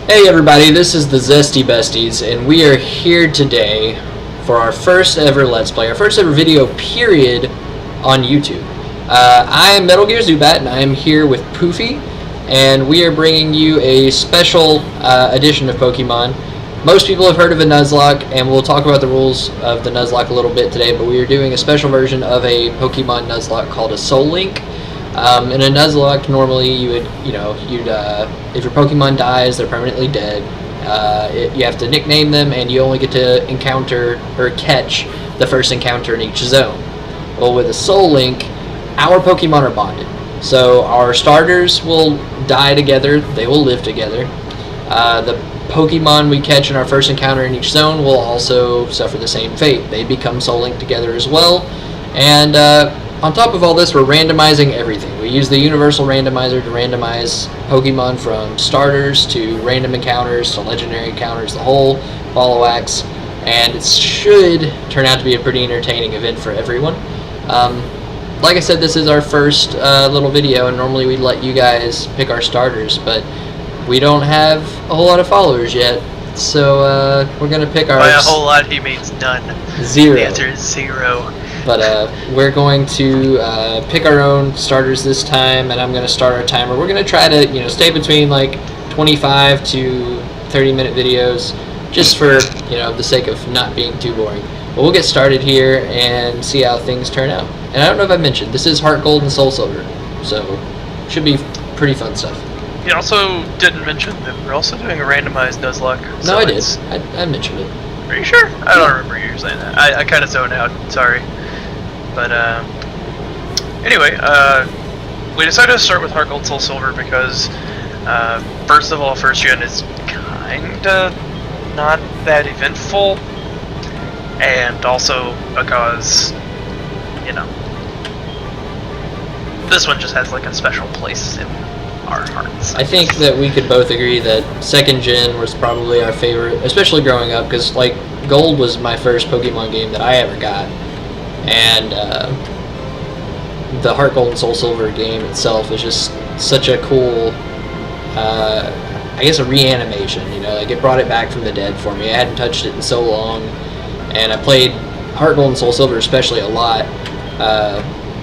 Hey everybody, this is the Zesty Besties, and we are here today for our first ever Let's Play, our first ever video period on YouTube. I am Metal Gear Zubat, and I am here with Poofy, and we are bringing you a special edition of Pokemon. Most people have heard of a Nuzlocke, and we'll talk about the rules of the Nuzlocke a little bit today, but we are doing a special version of a Pokemon Nuzlocke called a Soul Link. In a Nuzlocke, normally you'd if your Pokemon dies, they're permanently dead. You have to nickname them, and you only get to encounter or catch the first encounter in each zone. Well, with a Soul Link, our Pokemon are bonded. So our starters will die together, they will live together. The Pokemon we catch in our first encounter in each zone will also suffer the same fate. They become Soul Linked together as well. And on top of all this, we're randomizing everything. We use the universal randomizer to randomize Pokemon from starters to random encounters to legendary encounters, the whole ball of wax, and it should turn out to be a pretty entertaining event for everyone. Like I said, this is our first little video, and normally we'd let you guys pick our starters, but we don't have a whole lot of followers yet, so we're going to pick our... By a whole lot, he means none. Zero. The answer is 0. But we're going to pick our own starters this time, and I'm going to start our timer. We're going to try to, stay between like 25 to 30-minute videos, just for, the sake of not being too boring. But we'll get started here and see how things turn out. And I don't know if I mentioned, this is Heart Gold and Soul Silver, so should be pretty fun stuff. You also didn't mention that we're also doing a randomized Nuzlocke. No, I did. I mentioned it. Are you sure? I don't remember you saying that. I kind of zoned out. Sorry. But anyway, we decided to start with Heart Gold Soul Silver because first of all, first gen is kinda not that eventful, and also because this one just has like a special place in our hearts. I think that we could both agree that second gen was probably our favorite, especially growing up, because like Gold was my first Pokemon game that I ever got. And the Heart Gold and Soul Silver game itself is just such a cool, I guess a reanimation, like it brought it back from the dead for me. I hadn't touched it in so long, and I played Heart Gold and Soul Silver especially a lot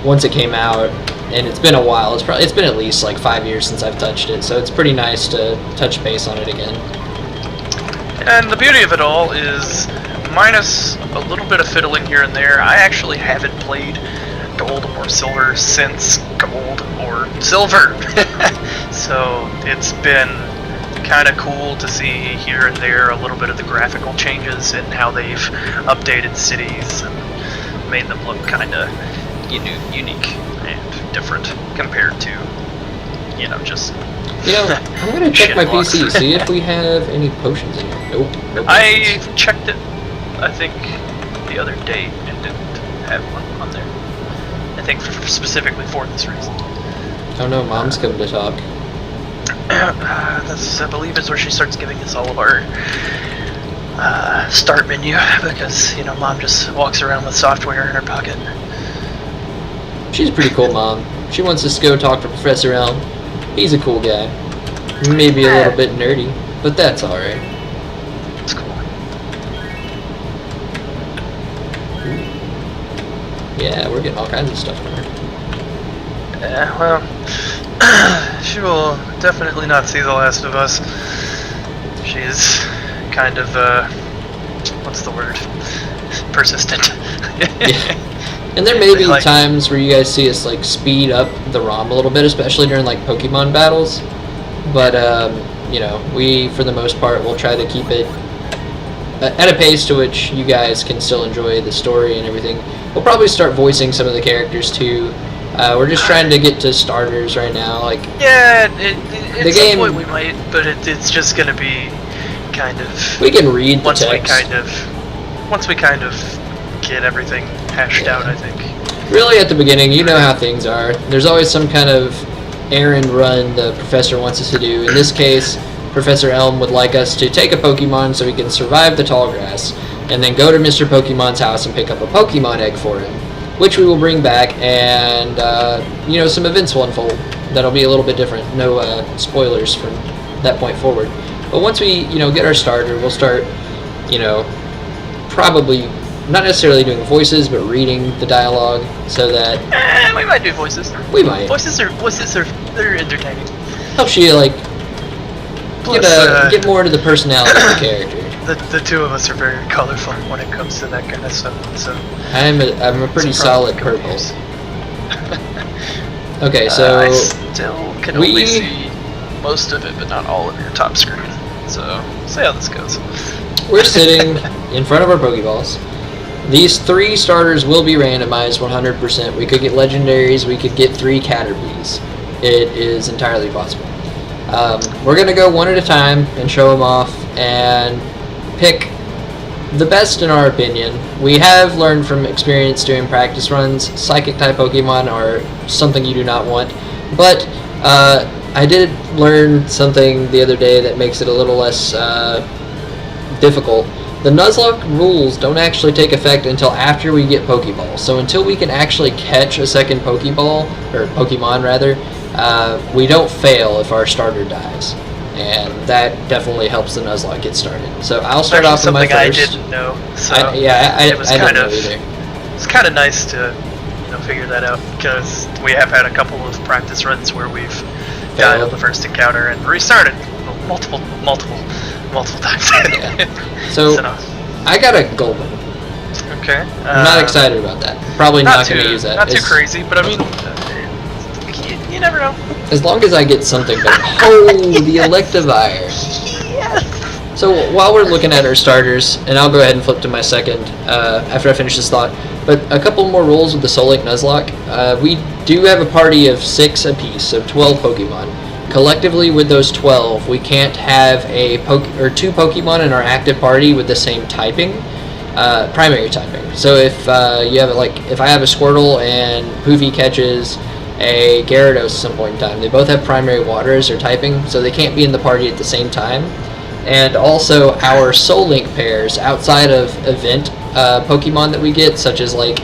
once it came out, and it's been a while. It's been at least like 5 years since I've touched it, so it's pretty nice to touch base on it again. And the beauty of it all is, minus a little bit of fiddling here and there, I actually haven't played Gold or Silver since Gold or Silver. So it's been kind of cool to see here and there a little bit of the graphical changes and how they've updated cities and made them look kind of unique and different compared to, just... I'm going to check my PC, see if we have any potions in here. Nope. No I checked it, I think, the other day and didn't have one on there. I think specifically for this reason. Oh no, Mom's coming to talk. This, I believe, is where she starts giving us all of our start menu, because, Mom just walks around with software in her pocket. She's a pretty cool mom. She wants us to go talk to Professor Elm. He's a cool guy. Maybe a little bit nerdy, but that's alright. It's cool. Yeah, we're getting all kinds of stuff from her. Yeah, well, she will definitely not see the last of us. She's kind of, what's the word? Persistent. Yeah. And there may be times where you guys see us like speed up the ROM a little bit, especially during like Pokemon battles. But we for the most part will try to keep it at a pace to which you guys can still enjoy the story and everything. We'll probably start voicing some of the characters too. We're just trying to get to starters right now. Like at some point we might, but it's just gonna be kind of. We can read the text. Once we kind of get everything hashed out, I think. Really, at the beginning, you know how things are. There's always some kind of errand run the professor wants us to do. In this case, Professor Elm would like us to take a Pokemon so we can survive the tall grass, and then go to Mr. Pokemon's house and pick up a Pokemon egg for him, which we will bring back, and some events will unfold that'll be a little bit different. No spoilers from that point forward. But once we, get our starter, we'll start, probably not necessarily doing voices, but reading the dialogue so that we might do voices. We might. Voices are they're entertaining. Helps you like Plus, get more into the personality of the character. The two of us are very colorful when it comes to that kind of stuff. So I'm a pretty solid purple. Okay, so I still can only see most of it, but not all of your top screen. So see how this goes. We're sitting in front of our Pokeballs. These 3 starters will be randomized 100%. We could get legendaries, we could get 3 Caterpies. It is entirely possible. We're going to go one at a time and show them off and pick the best in our opinion. We have learned from experience doing practice runs, Psychic type Pokemon are something you do not want. But I did learn something the other day that makes it a little less difficult. The Nuzlocke rules don't actually take effect until after we get Pokeballs. So until we can actually catch a second Pokeball, or Pokemon rather, we don't fail if our starter dies. And that definitely helps the Nuzlocke get started. So I'll start off with my first. I didn't know. So I didn't know either. It's kind of nice to figure that out, because we have had a couple of practice runs where we've died on the first encounter and restarted multiple times. Yeah. So I got a Golden. Okay. I'm not excited about that. Probably not going to use that. Not too crazy, but I mean, you never know. As long as I get something better. Oh, the Electivire. Yes. So while we're looking at our starters, and I'll go ahead and flip to my second after I finish this thought, but a couple more rules with the Soul Link Nuzlocke. We do have a party of 6 apiece, so 12 Pokemon. Collectively, with those 12, we can't have two Pokemon in our active party with the same typing, primary typing. So if you have if I have a Squirtle and Poofy catches a Gyarados at some point in time, they both have primary water as their typing, so they can't be in the party at the same time. And also our Soul Link pairs outside of event Pokemon that we get, such as like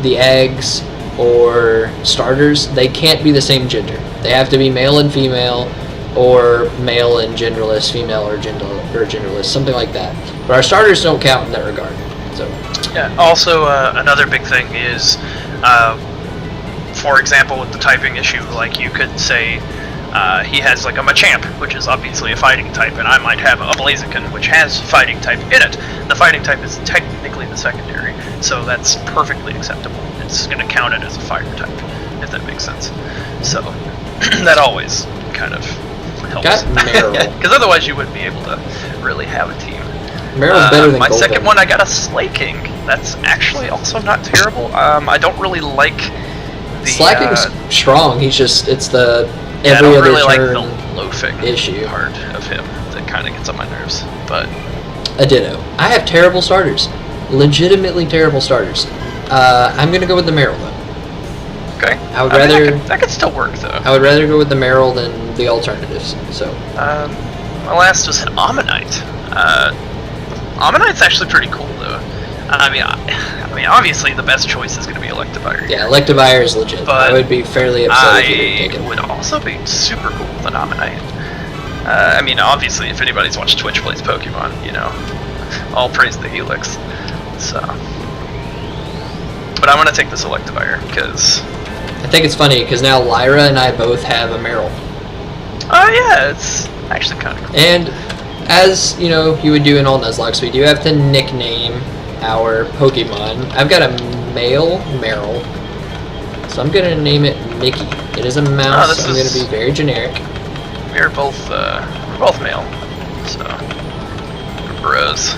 the eggs or starters, they can't be the same gender. They have to be male and female, or male and genderless, female or genderless, something like that. But our starters don't count in that regard. So yeah. Also, another big thing is, for example, with the typing issue, like you could say he has like a Machamp, which is obviously a fighting type, and I might have a Blaziken, which has fighting type in it. The fighting type is technically the secondary, so that's perfectly acceptable. It's going to count it as a fire type, if that makes sense. So that always kind of helps. Got Meryl. Because otherwise you wouldn't be able to really have a team. Meryl's better than my Golden. second one, I got a Slaking. That's actually also not terrible. I don't really like the Slaking's strong. It's the I every don't other really like turn the loafing issue part of him. That kind of gets on my nerves. But a Ditto. I have terrible starters. Legitimately terrible starters. I'm going to go with the Meryl, though. okay, I would rather... that could still work, though. I would rather go with the Meryl than the alternatives, so... My last was an Ammonite. Ammonite's actually pretty cool, though. I mean, obviously the best choice is going to be Electivire. Yeah, Electivire is legit. But I would be fairly upset if you didn't take it. I would also be super cool with an Ammonite. I mean, obviously, if anybody's watched Twitch plays Pokemon, all praise the Helix. So, but I'm going to take this Electivire because I think it's funny because now Lyra and I both have a Meryl. Oh yeah, it's actually kind of cool. And as you would do in all Nuzlockes, we do have to nickname our Pokemon. I've got a male Meryl, so I'm gonna name it Mickey. It is a mouse. So I'm gonna be very generic. We're both male, so we're bros.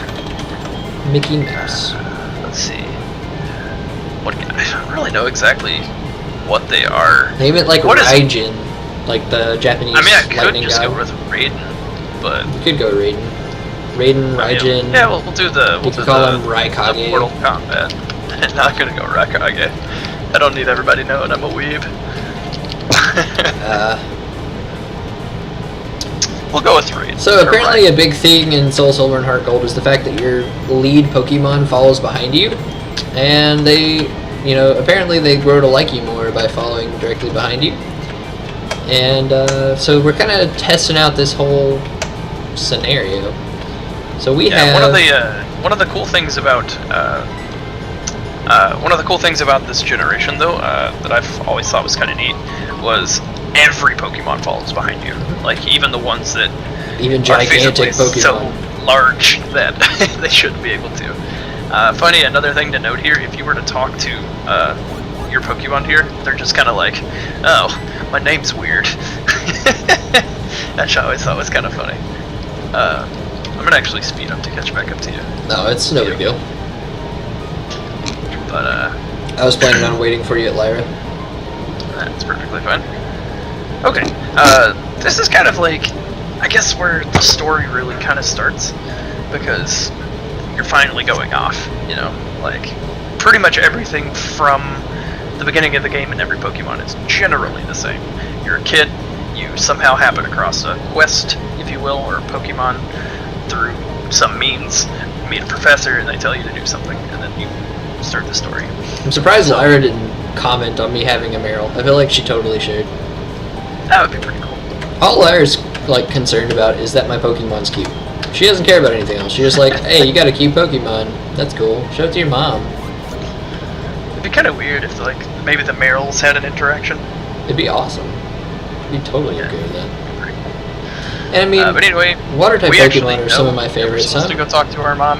Mickey Mouse. Let's see. I don't really know exactly what they are. Name it like Raijin, like the Japanese. I mean, I could just guy. go with Raiden, but you could go Raiden. Raiden, Raijin. Yeah, we'll do the. You can call him Raikage. The Mortal Kombat. I'm not gonna go Raikage. I don't need everybody knowing I'm a weeb. We'll go with Raiden. So apparently a big thing in Soul Silver and Heart Gold is the fact that your lead Pokemon follows behind you, and they, apparently they grow to like you more by following directly behind you. And so we're kind of testing out this whole scenario. So we have one of the cool things about this generation, though, that I've always thought was kind of neat, was every Pokemon follows behind you. Like even the ones that even gigantic Pokemon so large that they shouldn't be able to. Funny, another thing to note here: if you were to talk to your Pokemon here, they're just kind of like, "Oh, my name's weird." That I always thought was kind of funny. I'm gonna actually speed up to catch back up to you. No, it's no big deal. But I was planning on waiting for you at Lyra. That's perfectly fine. Okay, this is kind of like, I guess, where the story really kind of starts, because you're finally going off, you know, like, pretty much everything from the beginning of the game in every Pokemon is generally the same. You're a kid, you somehow happen across a quest, if you will, or a Pokemon through some means, meet a professor, and they tell you to do something, and then you start the story. I'm surprised Lyra didn't comment on me having a Meryl. I feel like she totally should. That would be pretty cool. All Lyra's like concerned about is that my Pokemon's cute. She doesn't care about anything else. She's just like, hey, you got a cute Pokemon. That's cool. Show it to your mom. It'd be kind of weird if, like, maybe the Meryls had an interaction. It'd be awesome. I'd be totally okay with that. Pretty cool. And I mean, but anyway, water type Pokemon are some of my favorites. We're supposed to go talk to our mom.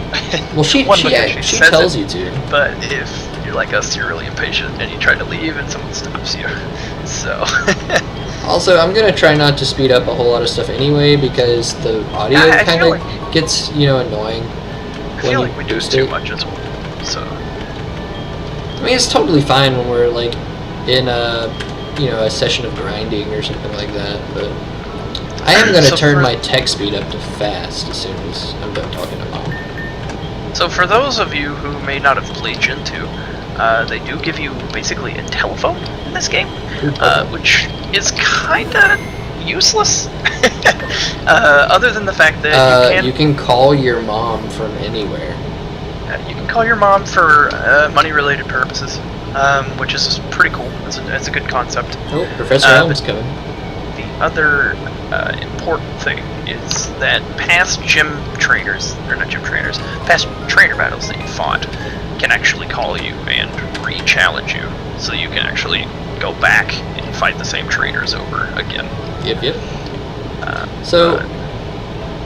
Well, she tells you to. But if you're like us, you're really impatient and you try to leave and someone stops you. So. Also, I'm gonna try not to speed up a whole lot of stuff anyway, because the audio kind of gets, you know, annoying. I feel like we do too much as well. So. I mean, it's totally fine when we're like in a, you know, a session of grinding or something like that, but I am gonna turn my text speed up to fast as soon as I'm done talking to mom. So for those of you who may not have played Gen 2, they do give you basically a telephone in this game, which is kinda useless. Other than the fact that you can call your mom from anywhere. You can call your mom for money-related purposes, which is pretty cool. It's a good concept. Oh, Professor Elm's coming. The other important thing is that past past trainer battles that you fought can actually call you and re-challenge you, so you can actually go back and fight the same trainers over again. Yep.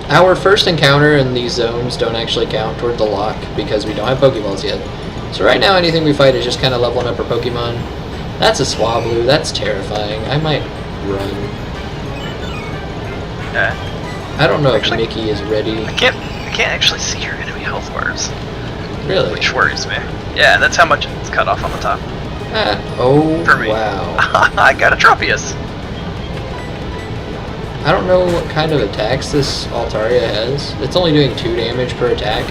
Our first encounter in these zones don't actually count toward the lock because we don't have Pokeballs yet. So right now anything we fight is just kind of leveling up our Pokemon. That's a Swablu, that's terrifying. I might run. I don't know if Mickey is ready. I can't actually see your enemy health bars. Really? Which worries me. Yeah, that's how much it's cut off on the top. Oh, for me. Wow. I got a Tropius. I don't know what kind of attacks this Altaria has. It's only doing 2 damage per attack.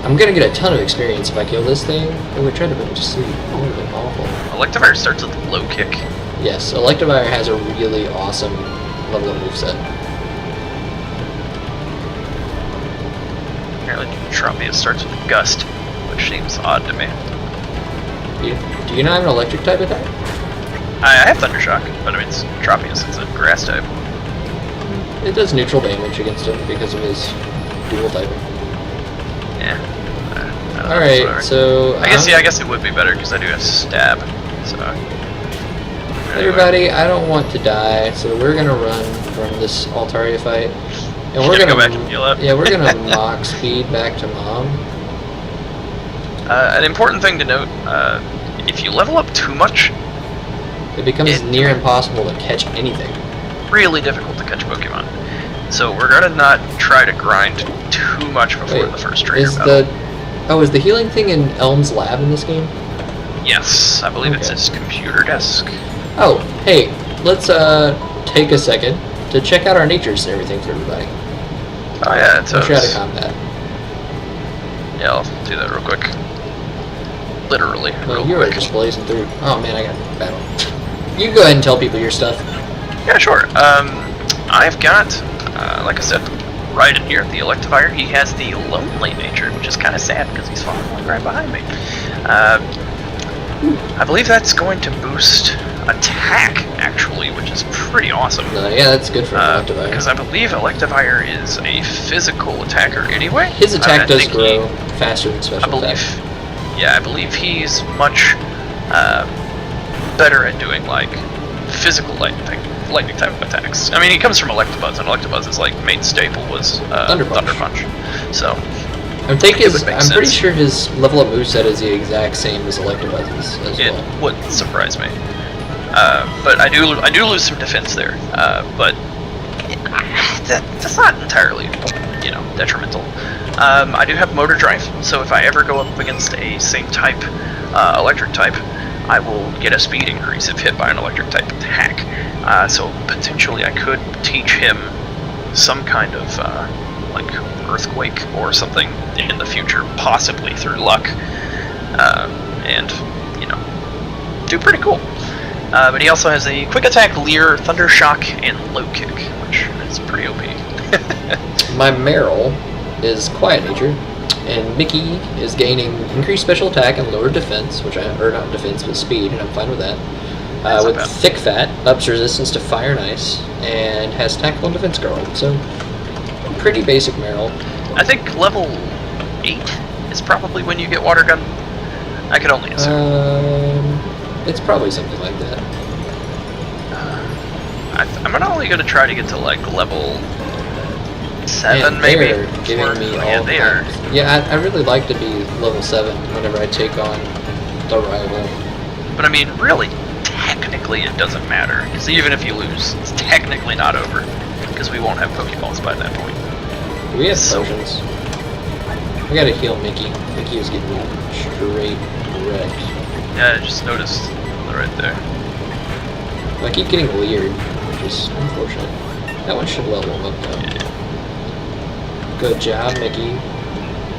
I'm gonna get a ton of experience if I kill this thing. Oh, we tried to put it to sleep. That would have been awful. Electivire starts with a low kick. Yes, Electivire has a really awesome level of moveset. Apparently Tropius starts with a Gust, which seems odd to me. Do you not have an electric type attack? I have Thundershock, but I mean, it's Tropius, it's a grass type. It does neutral damage against him because of his dual typing. Yeah. Alright, so... I guess it would be better because I do have Stab, so... Everybody, I don't want to die, so we're gonna run from this Altaria fight. And we're gonna go back and heal up. Yeah, we're gonna mock speed back to mom. An important thing to note, if you level up too much, it becomes near impossible to catch anything. Really difficult to catch Pokemon. So we're gonna not try to grind too much before the first trainer battle. Is the healing thing in Elm's lab in this game? Yes, I believe it's his computer desk. Oh, hey, let's take a second to check out our natures and everything for everybody. Oh yeah, it's out of combat. Yeah, I'll do that real quick. Literally, well, you were just blazing through. Oh man, I got a battle. You go ahead and tell people your stuff. Yeah, sure. I've got, like I said, right in here, the Electivire. He has the Lonely nature, which is kind of sad because he's following right behind me. I believe that's going to boost attack, actually, which is pretty awesome. Yeah, that's good for Electivire. Because I believe Electivire is a physical attacker anyway. His attack does grow faster than special attack. Yeah, I believe he's much better at doing like physical lightning type attacks. I mean, he comes from Electabuzz, and Electabuzz's like main staple was Thunder Punch. So I'm pretty sure his level up moveset is the exact same as Electabuzz's as well. It wouldn't surprise me. But I do lose some defense there. But that's not entirely, detrimental. I do have Motor Drive, so if I ever go up against a same type, electric type, I will get a speed increase if hit by an electric type attack. So potentially I could teach him some kind of like Earthquake or something in the future, possibly through luck, and do pretty cool. But he also has a Quick Attack, Leer, Thunder Shock, and Low Kick, which is pretty OP. My Meryl is Quiet Nature, and Mickey is gaining increased special attack and lower defense, or not defense, but speed, and I'm fine with that. With Thick Fat, ups resistance to fire and ice, and has tackle and defense guard, so pretty basic Meryl. I think level 8 is probably when you get Water Gun. I could only assume. It's probably something like that. I'm only going to try to get to like level 7, Man, maybe. They're giving me all they are. Yeah, I really like to be level 7 whenever I take on the rival. But I mean, really, technically it doesn't matter. Because even if you lose, it's technically not over. Because we won't have Pokeballs by that point. We have potions. We gotta heal Mickey. Mickey was getting straight wrecked. Yeah, I just noticed right there. I keep getting weird, which is unfortunate. That one should level him up though. Yeah. Good job, Mickey.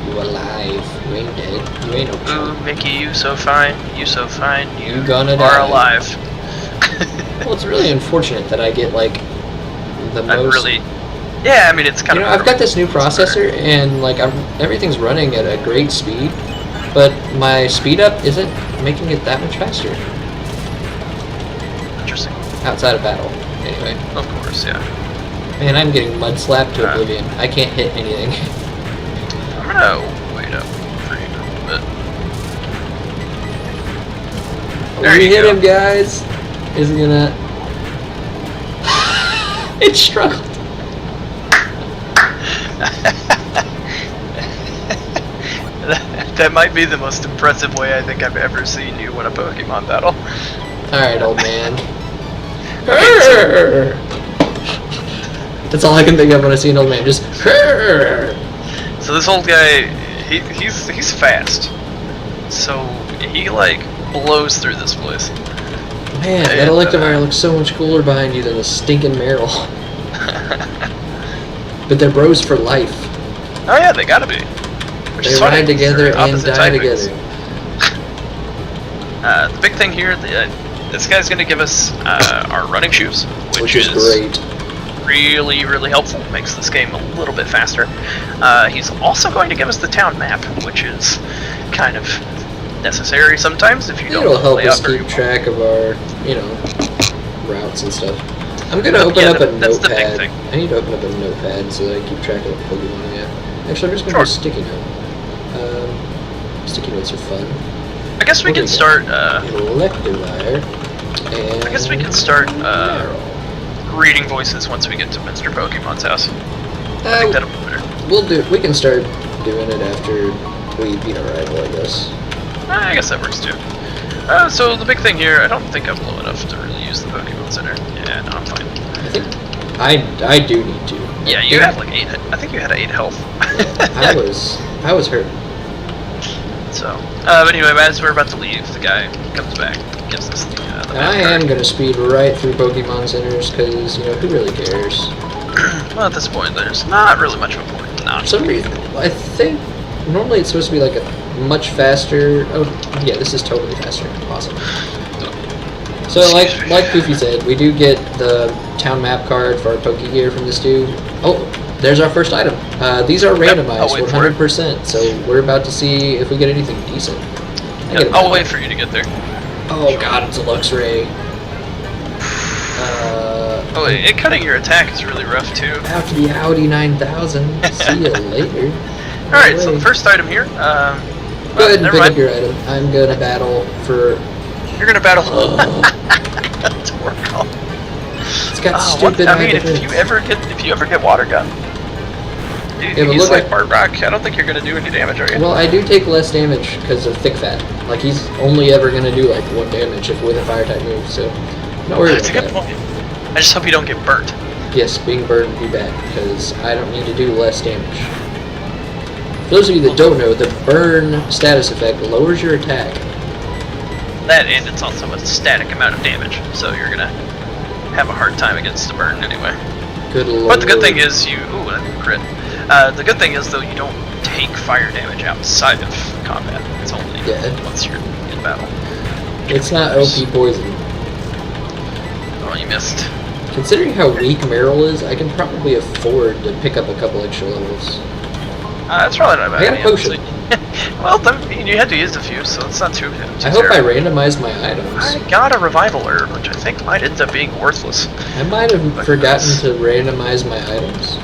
You alive. You ain't dead. You ain't no chump. Ooh, Mickey, you so fine. You so fine. You gonna are die. alive. Well, it's really unfortunate that I get like the most. Yeah, I mean it's kind of. I've got this new processor, and like everything's running at a great speed, but my speed up isn't making it that much faster. Interesting. Outside of battle, anyway. Of course, yeah. Man, I'm getting mud slapped to oblivion. I can't hit anything. I'm gonna wait up for you a bit. There you hit him, guys. Is it gonna? It struggled. That might be the most impressive way I think I've ever seen you win a Pokemon battle. Alright, old man. That's all I can think of when I see an old man, just So this old guy, he's fast. So he like blows through this place. Man, that Electivire looks so much cooler behind you than the stinking Meryl. But they're bros for life. Oh yeah, they gotta be. They ride together and die together. The big thing here, this guy's going to give us our running shoes, which is great. Really, really helpful. Makes this game a little bit faster. He's also going to give us the town map, which is kind of necessary sometimes if you don't. It'll help us keep track of our, routes and stuff. I'm going to open up a notepad. I need to open up a notepad so that I keep track of what Pokemon I have. Actually, I'm just going to do a sticky note. Sticky notes are fun. I guess we can start. Electivire. I guess we can start reading voices once we get to Mr. Pokemon's house. I think that'll be better. We can start doing it after we beat our rival, I guess. I guess that works too. So the big thing here, I don't think I'm low enough to really use the Pokemon Center. Yeah, no, I'm fine. I think I do need to. Yeah, you had like 8. I think you had 8 health. I was hurt. So, but anyway, as we're about to leave, the guy comes back, gives us the I am gonna speed right through Pokemon Centers because who really cares? Well, at this point, there's not really much of a point. For some reason, I think normally it's supposed to be like a much faster. Oh, yeah, this is totally faster. Awesome. So, like Goofy said, we do get the town map card for our Pokegear from this dude. Oh, there's our first item. These are randomized, 100%. So we're about to see if we get anything decent. I'll wait for you to get there. Oh God, it's a Luxray. Oh, it cutting your attack is really rough too. After the Audi 9000. See you later. Alright, so the first item here. Go ahead and pick up your item. I'm gonna battle for. You're gonna battle. Torkoal. It's got stupid. I mean, if you ever get water gun, he's like Bartrock. I don't think you're gonna do any damage, are you? Well, I do take less damage because of thick fat. Like he's only ever gonna do like 1 damage if with a fire type move. So I'm not worried That's about a good that. point. I just hope you don't get burnt. Yes, being burned would be bad because I don't need to do less damage. For those of you that don't know, the burn status effect lowers your attack. That, and it's also a static amount of damage, so you're gonna have a hard time against the burn anyway. Good lord. But the good thing is ooh, that crit. The good thing is though you don't take fire damage outside of combat. It's only once you're in battle. It's not OP poison. Oh, you missed. Considering how weak Meryl is, I can probably afford to pick up a couple extra levels. That's probably not bad. I got a potion. Well, you had to use a few, so it's not too I hope I randomized my items. I got a revival herb, which I think might end up being worthless. I might have forgotten to randomize my items.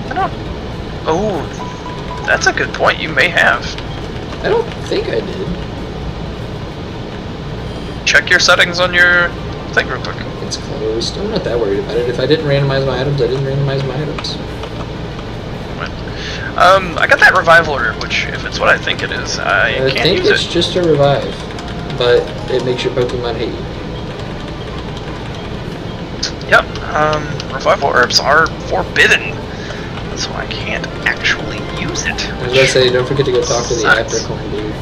I don't... Oh, that's a good point. You may have. I don't think I did. Check your settings on your thing real quick. It's closed. I'm not that worried about it. If I didn't randomize my items, I didn't randomize my items. I got that revival herb, which, if it's what I think it is, I can't use it. I think it's just a revive, but it makes your Pokemon hate you. Yep, revival herbs are forbidden, so I can't actually use it. I was gonna say, don't forget to go talk to the Apricorn dude.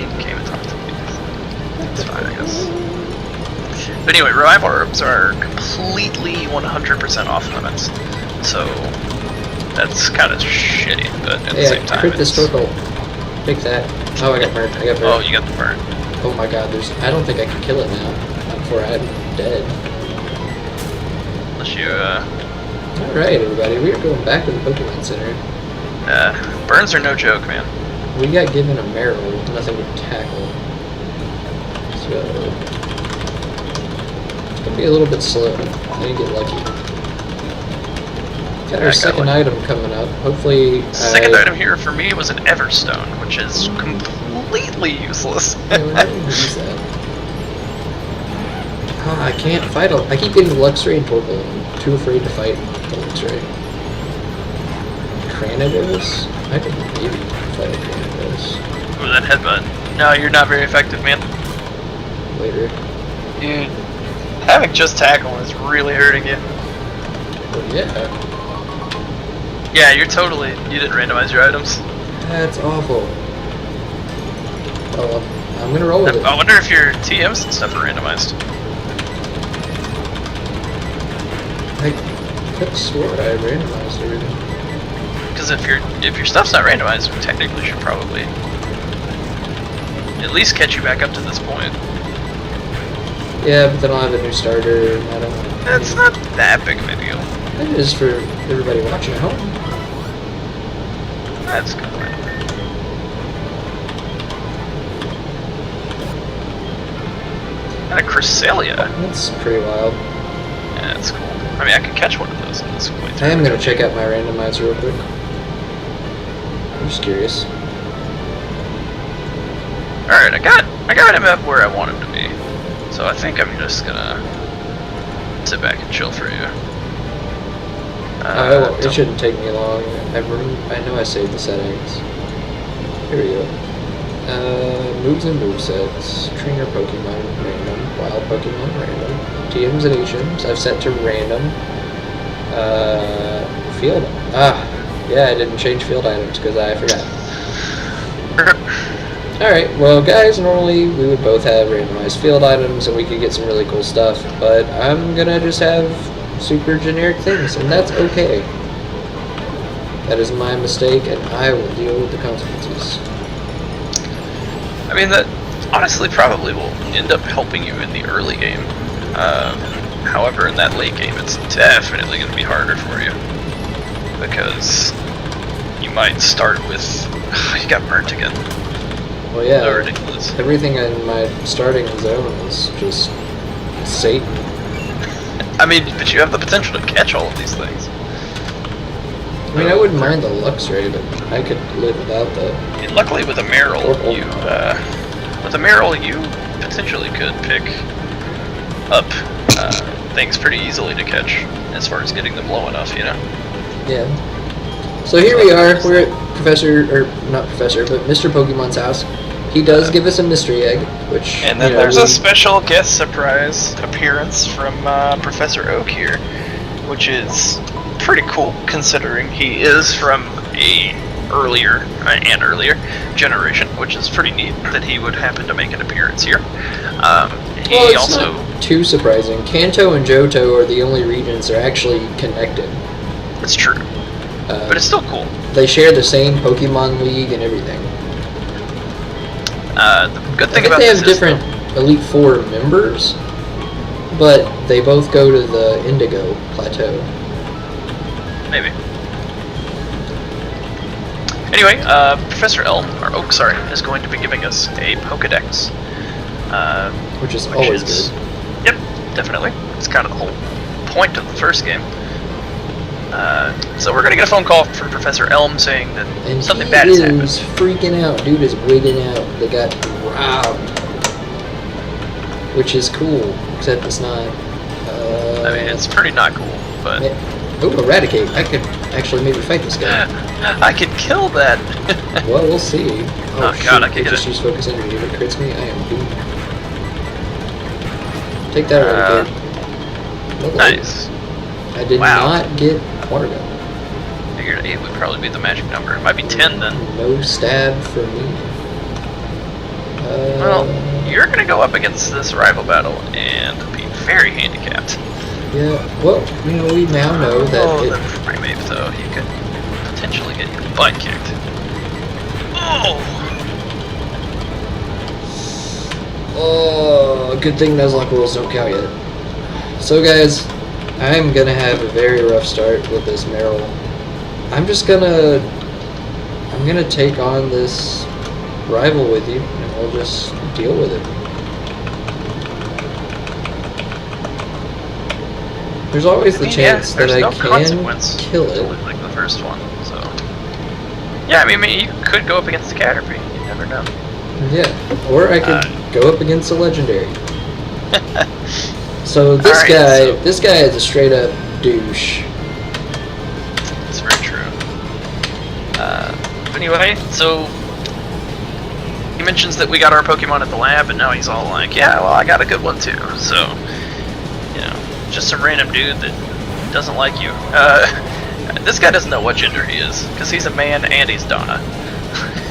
You came and talked to me. That's fine, I guess. But anyway, revival herbs are completely 100% off limits, so that's kind of shitty, but at the same time, crit this Torkoal. Take that. Oh, I got burnt. Oh, you got the burn. Oh my god, I don't think I can kill it now. Not before I'm dead. Unless you, Alright, everybody, we are going back to the Pokemon Center. burns are no joke, man. We got given a Meryl with nothing to tackle. So it's gonna be a little bit slow. I didn't get lucky. Got our second item coming up. Hopefully, second item here for me was an Everstone, which is completely useless. Yeah, we're not gonna use that. Oh, I can't fight. I keep getting Luxray and Torkoal. I'm too afraid to fight the Luxray. Cranidos? I could maybe fight a Cranidos. Ooh, that headbutt. No, you're not very effective, man. Later. Dude, having just tackle is really hurting you. Well, yeah. Yeah, you didn't randomize your items. That's awful. Oh, I'm gonna roll with it. I wonder if your TMs and stuff are randomized. I could have swore I randomized everything. Because if your stuff's not randomized, we technically should probably at least catch you back up to this point. Yeah, but then I'll have a new starter. I don't. That's not that big of a deal. It is for everybody watching at home. That's good. And a Cresselia. That's pretty wild. Yeah, that's cool. I mean, I could catch one of those on this way through. I am gonna check out my randomizer real quick. I'm just curious. Alright, I got him up where I want him to be. So I think I'm just gonna sit back and chill for you. It shouldn't take me long. I know I saved the settings. Here we go. Moves and movesets. Trainer Pokemon, random. Wild Pokemon, random. TMs and HMs, I've set to random. Field. Yeah, I didn't change field items because I forgot. Alright, well guys, normally we would both have randomized field items and we could get some really cool stuff, but I'm gonna just have super generic things, and that's okay. That is my mistake, and I will deal with the consequences. I mean, that honestly probably will end up helping you in the early game. However, in that late game, it's definitely going to be harder for you. Because you might start with... you got burnt again. Well, yeah. So ridiculous. Everything in my starting zone is just Satan. I mean, but you have the potential to catch all of these things. I mean, I wouldn't mind the Lux Ray, but I could live without that. And luckily, with a Marill, you potentially could pick up things pretty easily to catch, as far as getting them low enough, you know. Yeah. So here we are. We're at not Professor, but Mr. Pokemon's house. He does give us a mystery egg, which. And then there's a special guest surprise appearance from Professor Oak here, which is pretty cool considering he is from a earlier generation, which is pretty neat that he would happen to make an appearance here. It's also not too surprising. Kanto and Johto are the only regions that are actually connected. It's true, but it's still cool. They share the same Pokemon League and everything. The good thing about they this have different Elite Four members, but they both go to the Indigo Plateau. Maybe. Anyway, Professor Oak, is going to be giving us a Pokedex. Which is always good. Yep, definitely. It's kind of the whole point of the first game. So we're going to get a phone call from Professor Elm saying that something bad has happened. He's freaking out. Dude is wigging out. They got robbed. Which is cool, except it's not. I mean, it's pretty not cool, but... Oh, Eradicate. I could actually maybe fight this guy. I could kill that. Well, we'll see. Oh god, I can get just use Focus Energy. If it crits me, I am doomed. Take that, Eradicate. Nice. I did not get Water Gun. Figured 8 would probably be the magic number. It might be 10 then. No stab for me. Well, you're going to go up against this rival battle and be very handicapped. Yeah, well, we now know that... the Primeape, though, you could potentially get your butt kicked. Oh, good thing Nuzlocke rules don't count yet. So, guys, I'm gonna have a very rough start with this Marill. I'm gonna take on this rival with you, and we'll just deal with it. There's always the chance that I can kill it. Like the first one, so... Yeah, I mean, you could go up against the Caterpie. You never know. Yeah, or I could go up against a legendary. So this guy is a straight up douche. That's very true. Anyway, so he mentions that we got our Pokemon at the lab, and now he's all like, "Yeah, well, I got a good one too." So, just some random dude that doesn't like you. This guy doesn't know what gender he is, because he's a man and he's Donna.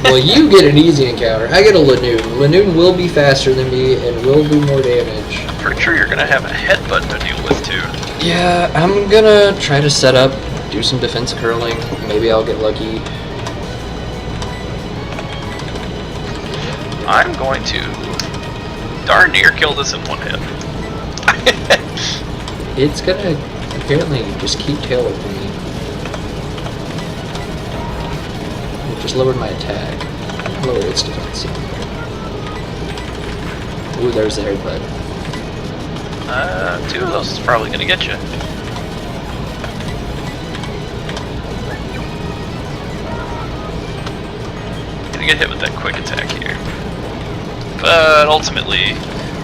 Well, you get an easy encounter. I get a Lanoon. Lanoon will be faster than me and will do more damage. I'm pretty sure you're going to have a headbutt to deal with, too. Yeah, I'm going to try to set up, do some defense curling. Maybe I'll get lucky. I'm going to darn near kill this in one hit. It's going to apparently just keep tailing for me. Just lowered my attack. Lowered its defense. Ooh, there's the headbutt. 2 of those is probably gonna get you. Gonna get hit with that quick attack here. But ultimately,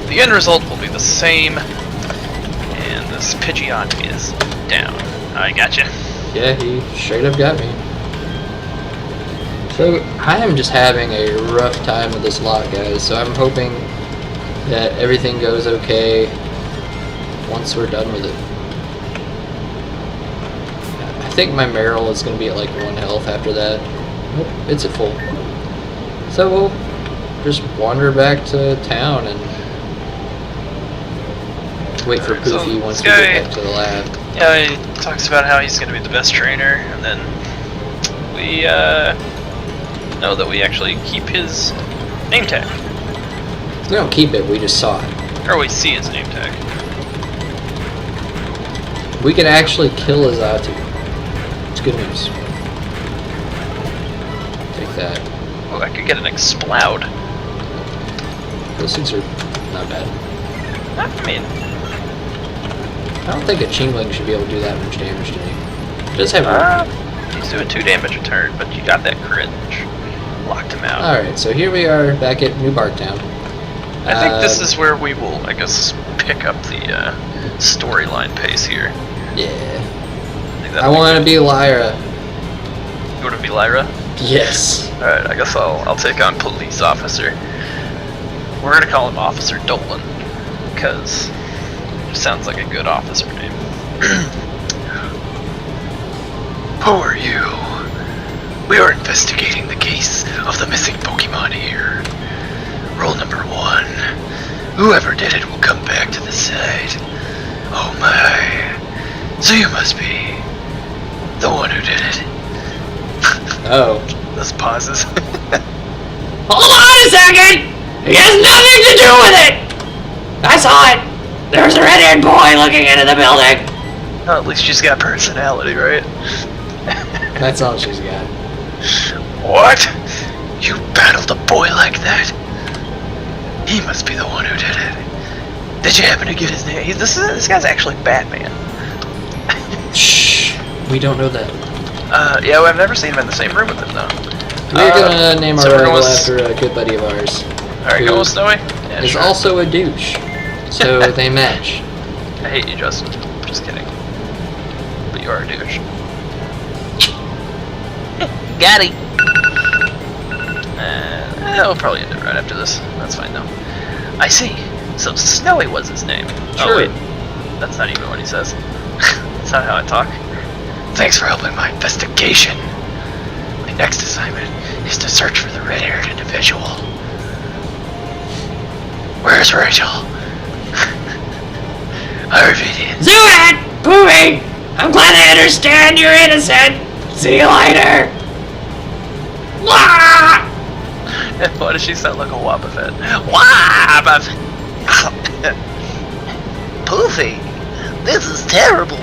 the end result will be the same. And this Pidgeot is down. I gotcha. Yeah, he straight up got me. So, I am just having a rough time with this lot, guys, so I'm hoping that everything goes okay once we're done with it. I think my Marill is going to be at like 1 health after that. Nope, it's at full. So we'll just wander back to town and wait for Poofy once we get back to the lab. Yeah, he talks about how he's going to be the best trainer, and then we, know that we actually keep his name tag. We don't keep it, we just saw it. Or we see his name tag. We can actually kill a Xatu. It's good news. Take that. Oh, I could get an Exploud. Those things are not bad. I mean, I don't think a Chingling should be able to do that much damage to me. It does have he's doing 2 damage a turn, but you got that crit, which locked him out. Alright, so here we are back at New Barktown. I think this is where we will, I guess, pick up the storyline pace here. Yeah. I want to be Lyra. You want to be Lyra? Yes. Alright, I guess I'll take on police officer. We're gonna call him Officer Dolan, because it sounds like a good officer name. Who are you? We are investigating the case of the missing Pokemon here. Rule number 1. Whoever did it will come back to the site. Oh my. So you must be the one who did it. Oh. This pauses. Hold on a second! It has nothing to do with it! I saw it! There was a red-haired boy looking into the building! Oh, at least she's got personality, right? That's all she's got. What? You battled a boy like that? He must be the one who did it. Did you happen to get his name? This guy's actually Batman. Shh. We don't know that. Yeah, well, I've never seen him in the same room with him, though. We're gonna name our rival after a good buddy of ours. Alright, go with Snowy? Yeah, is sure. also a douche. So they match. I hate you, Justin. Just kidding. But you are a douche. Got it! We'll probably end it right after this. That's fine, though. I see. So Snowy was his name. Sure. Oh, wait. That's not even what he says. That's not how I talk. Thanks for helping my investigation. My next assignment is to search for the red-haired individual. Where's Rachel? Harvey. Zubat! Pooey! I'm glad I understand you're innocent! See you later! Wah! Why does she sound like a Wobbuffet? Wobbuffet! Poofy, this is terrible.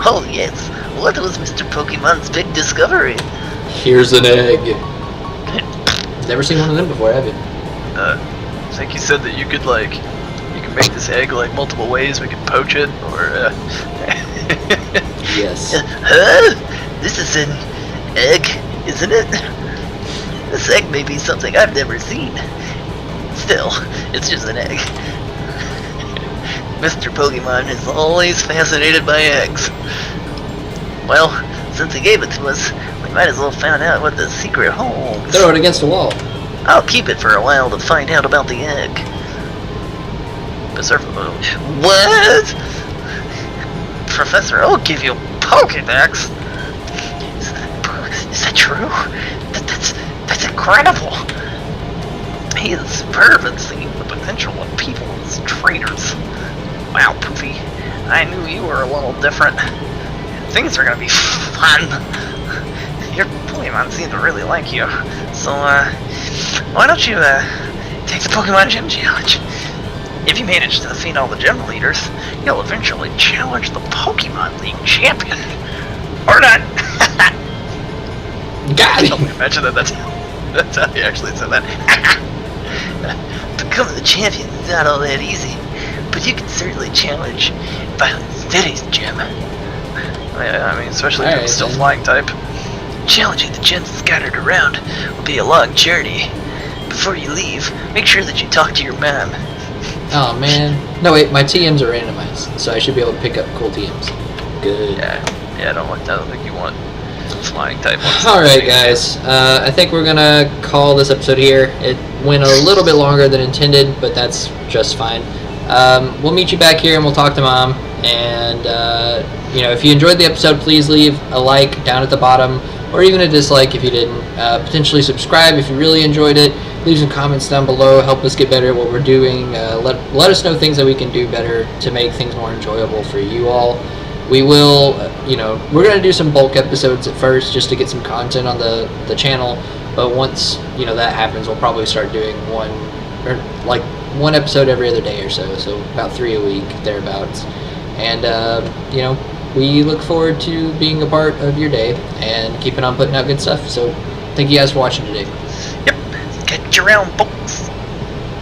Oh yes, what was Mr. Pokemon's big discovery? Here's an egg. Never seen one of them before, have you? I think you said that you could make this egg like multiple ways. We could poach it, or Yes. Huh? This is an egg, isn't it? This egg may be something I've never seen. Still, it's just an egg. Mr. Pokemon is always fascinated by eggs. Well, since he gave it to us, we might as well find out what the secret holds. Throw it against the wall. I'll keep it for a while to find out about the egg. What? Professor, I'll give you a Pokedex. Is that true? That's incredible. He is superb at seeing the potential in people as traitors. Wow, Poofy, I knew you were a little different. Things are gonna be fun. Your Pokemon seem to really like you. So, why don't you, take the Pokemon Gym Challenge? If you manage to defeat all the gym leaders, you'll eventually challenge the Pokemon League champion. Or not. Got it! Imagine that's how he actually said that. Becoming the champion is not all that easy, but you can certainly challenge Violet City's gym. Yeah, I mean, especially if it's still flying type. Challenging the gyms scattered around will be a long journey. Before you leave, make sure that you talk to your mom. Oh man. No wait, my TMs are randomized, so I should be able to pick up cool TMs. Good. Yeah, I don't think you want flying type ones. Alright guys, I think we're gonna call this episode here. It went a little bit longer than intended, but that's just fine. We'll meet you back here and we'll talk to Mom. And, if you enjoyed the episode, please leave a like down at the bottom, or even a dislike if you didn't. Potentially subscribe if you really enjoyed it. Leave some comments down below, help us get better at what we're doing. Let us know things that we can do better to make things more enjoyable for you all. We will, we're going to do some bulk episodes at first just to get some content on the channel, but once, that happens, we'll probably start doing one episode every other day or so about 3 a week, thereabouts. And, we look forward to being a part of your day and keeping on putting out good stuff. So thank you guys for watching today. Yep, get your own books.